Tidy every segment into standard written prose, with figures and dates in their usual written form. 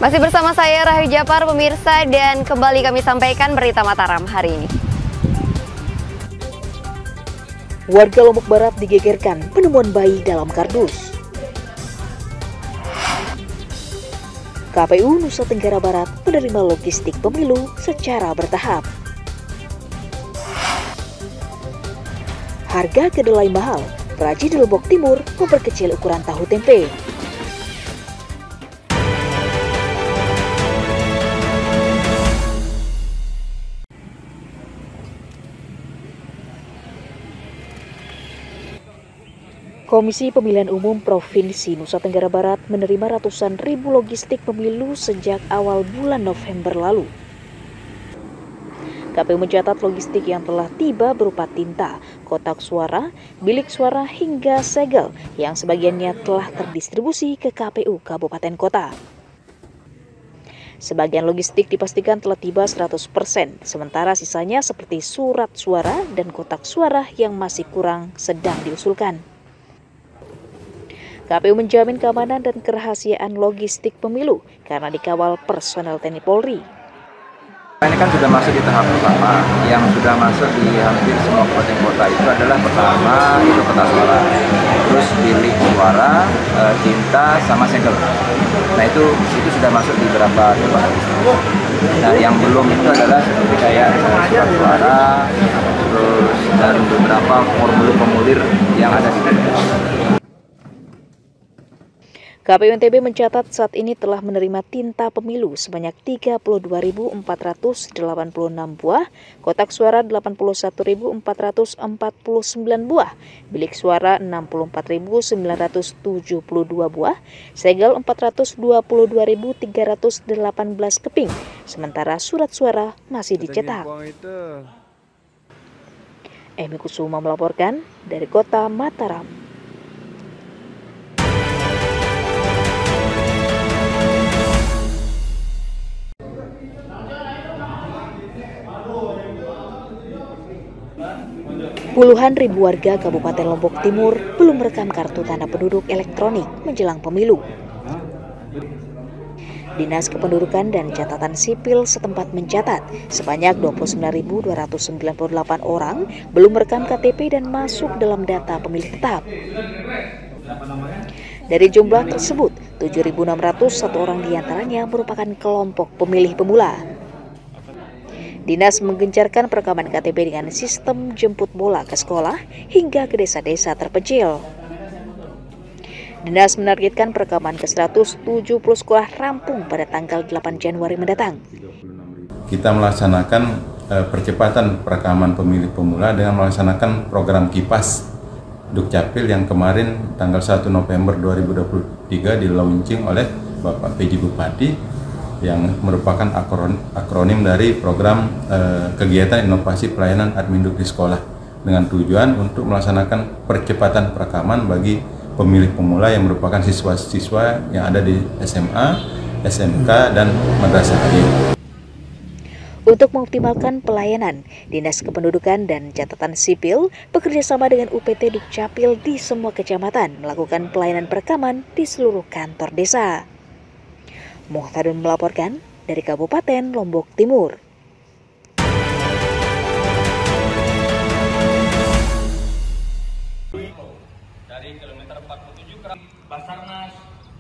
Masih bersama saya Rahayu Japar, pemirsa, dan kembali kami sampaikan berita Mataram hari ini. Warga Lombok Barat digegerkan penemuan bayi dalam kardus. KPU Nusa Tenggara Barat menerima logistik pemilu secara bertahap. Harga kedelai mahal, perajin di Lombok Timur memperkecil ukuran tahu tempe. Komisi Pemilihan Umum Provinsi Nusa Tenggara Barat menerima ratusan ribu logistik pemilu sejak awal bulan November lalu. KPU mencatat logistik yang telah tiba berupa tinta, kotak suara, bilik suara hingga segel yang sebagiannya telah terdistribusi ke KPU Kabupaten Kota. Sebagian logistik dipastikan telah tiba 100%, sementara sisanya seperti surat suara dan kotak suara yang masih kurang sedang diusulkan. KPU menjamin keamanan dan kerahasiaan logistik pemilu karena dikawal personel TNI Polri. Ini kan sudah masuk di tahap pertama, yang sudah masuk di hampir semua kabupaten kota itu adalah pertama itu kotak suara, terus bilik suara, tinta, sama segel. Nah itu sudah masuk di beberapa tempat. Nah yang belum itu adalah seperti kayak surat suara, terus dan beberapa formulir yang ada di dalam. KPU NTB mencatat saat ini telah menerima tinta pemilu sebanyak 32.486 buah, kotak suara 81.449 buah, bilik suara 64.972 buah, segel 422.318 keping, sementara surat suara masih dicetak. Emi Kusuma melaporkan dari Kota Mataram. Puluhan ribu warga Kabupaten Lombok Timur belum merekam kartu tanda penduduk elektronik menjelang pemilu. Dinas Kependudukan dan Catatan Sipil setempat mencatat sebanyak 29.298 orang belum merekam KTP dan masuk dalam data pemilih tetap. Dari jumlah tersebut, 7.601 orang diantaranya merupakan kelompok pemilih pemula. Dinas menggencarkan perekaman KTP dengan sistem jemput bola ke sekolah hingga ke desa-desa terpencil. Dinas menargetkan perekaman ke 170 sekolah rampung pada tanggal 8 Januari mendatang. Kita melaksanakan percepatan perekaman pemilih pemula dengan melaksanakan program KIPAS Dukcapil yang kemarin tanggal 1 November 2023 di launching oleh Bapak PJ Bupati, yang merupakan akronim dari program kegiatan inovasi pelayanan admin duk di sekolah dengan tujuan untuk melaksanakan percepatan perekaman bagi pemilih pemula yang merupakan siswa-siswa yang ada di SMA, SMK, dan Madrasah Aliyah. Untuk mengoptimalkan pelayanan, Dinas Kependudukan dan Catatan Sipil bekerjasama dengan UPT Dukcapil di semua kecamatan melakukan pelayanan perekaman di seluruh kantor desa. Muhtadun melaporkan dari Kabupaten Lombok Timur.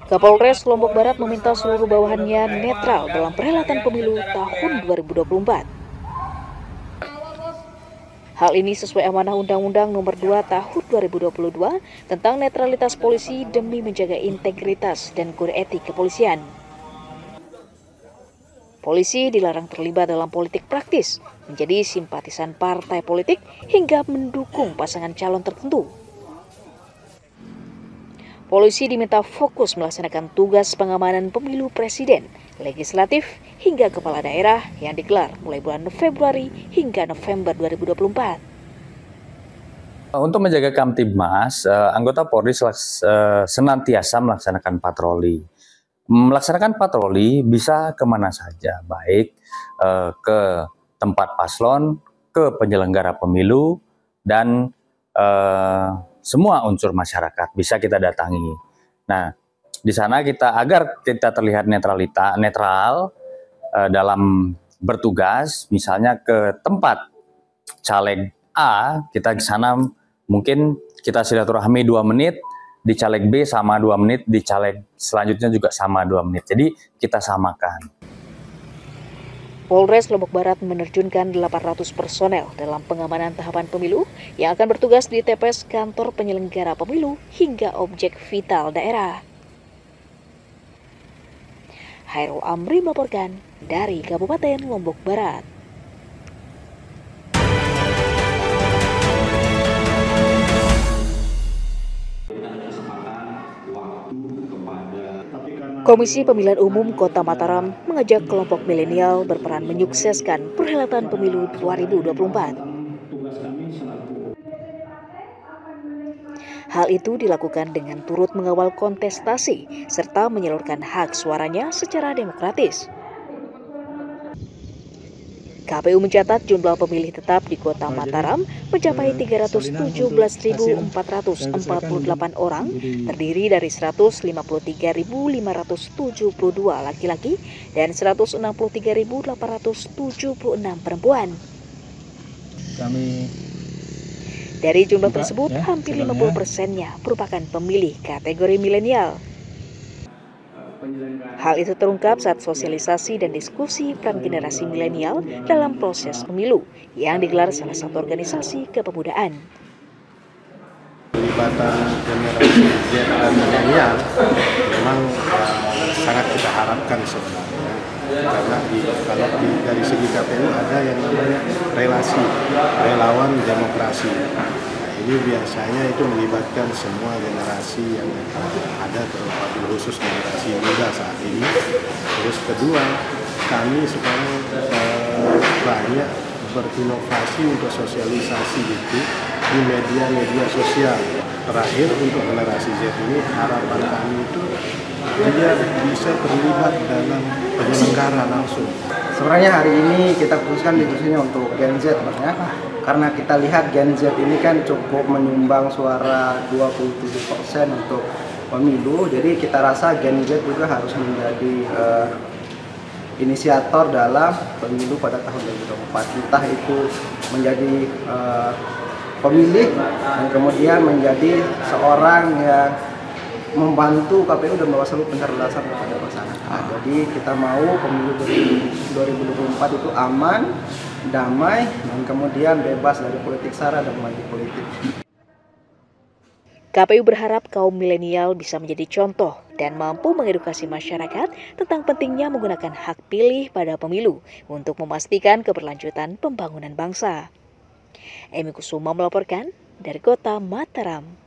Kapolres Lombok Barat meminta seluruh bawahannya netral dalam perhelatan pemilu tahun 2024. Hal ini sesuai amanah Undang-Undang Nomor 2 Tahun 2022 tentang netralitas polisi demi menjaga integritas dan kode etik kepolisian. Polisi dilarang terlibat dalam politik praktis, menjadi simpatisan partai politik, hingga mendukung pasangan calon tertentu. Polisi diminta fokus melaksanakan tugas pengamanan pemilu presiden, legislatif, hingga kepala daerah yang digelar mulai bulan Februari hingga November 2024. Untuk menjaga Kamtibmas, anggota Polri senantiasa melaksanakan patroli. Melaksanakan patroli bisa kemana saja, baik ke tempat paslon, ke penyelenggara pemilu, dan semua unsur masyarakat bisa kita datangi. Nah, Di sana agar kita terlihat netral dalam bertugas, misalnya ke tempat caleg A, kita ke sana mungkin kita silaturahmi 2 menit, di caleg B sama 2 menit, di caleg selanjutnya juga sama 2 menit. Jadi kita samakan. Polres Lombok Barat menerjunkan 800 personel dalam pengamanan tahapan pemilu yang akan bertugas di TPS kantor penyelenggara pemilu hingga objek vital daerah. Hairul Amri melaporkan dari Kabupaten Lombok Barat. Komisi Pemilihan Umum Kota Mataram mengajak kelompok milenial berperan menyukseskan perhelatan pemilu 2024. Hal itu dilakukan dengan turut mengawal kontestasi serta menyalurkan hak suaranya secara demokratis. KPU mencatat jumlah pemilih tetap di Kota Mataram mencapai 317.448 orang, terdiri dari 153.572 laki-laki dan 163.876 perempuan. Dari jumlah tersebut, hampir 50%-nya merupakan pemilih kategori milenial. Hal itu terungkap saat sosialisasi dan diskusi peran generasi milenial dalam proses pemilu yang digelar salah satu organisasi kepemudaan. Pelibatan generasi Z dan milenial memang sangat kita harapkan sebenarnya, karena dari segi KPU ada yang namanya relasi relawan demokrasi. Ini biasanya itu melibatkan semua generasi yang ada, terutama khusus generasi muda saat ini. Terus kedua, kami sekarang banyak berinovasi untuk sosialisasi itu di media-media sosial. Terakhir untuk generasi Z ini harapan kami itu dia bisa terlibat dalam penyelenggara langsung. Sebenarnya hari ini kita khususkan diskusinya untuk Gen Z, ya. Karena kita lihat Gen Z ini kan cukup menyumbang suara 27% untuk pemilu, jadi kita rasa Gen Z juga harus menjadi inisiator dalam pemilu pada tahun 2024. Entah itu menjadi pemilih dan kemudian menjadi seorang yang membantu KPU dan Bawaslu pencerdasan kepada masyarakat. Jadi kita mau pemilu 2024 itu aman, damai, dan kemudian bebas dari politik sara dan money politik. KPU berharap kaum milenial bisa menjadi contoh dan mampu mengedukasi masyarakat tentang pentingnya menggunakan hak pilih pada pemilu untuk memastikan keberlanjutan pembangunan bangsa. Emi Kusuma melaporkan dari Kota Mataram.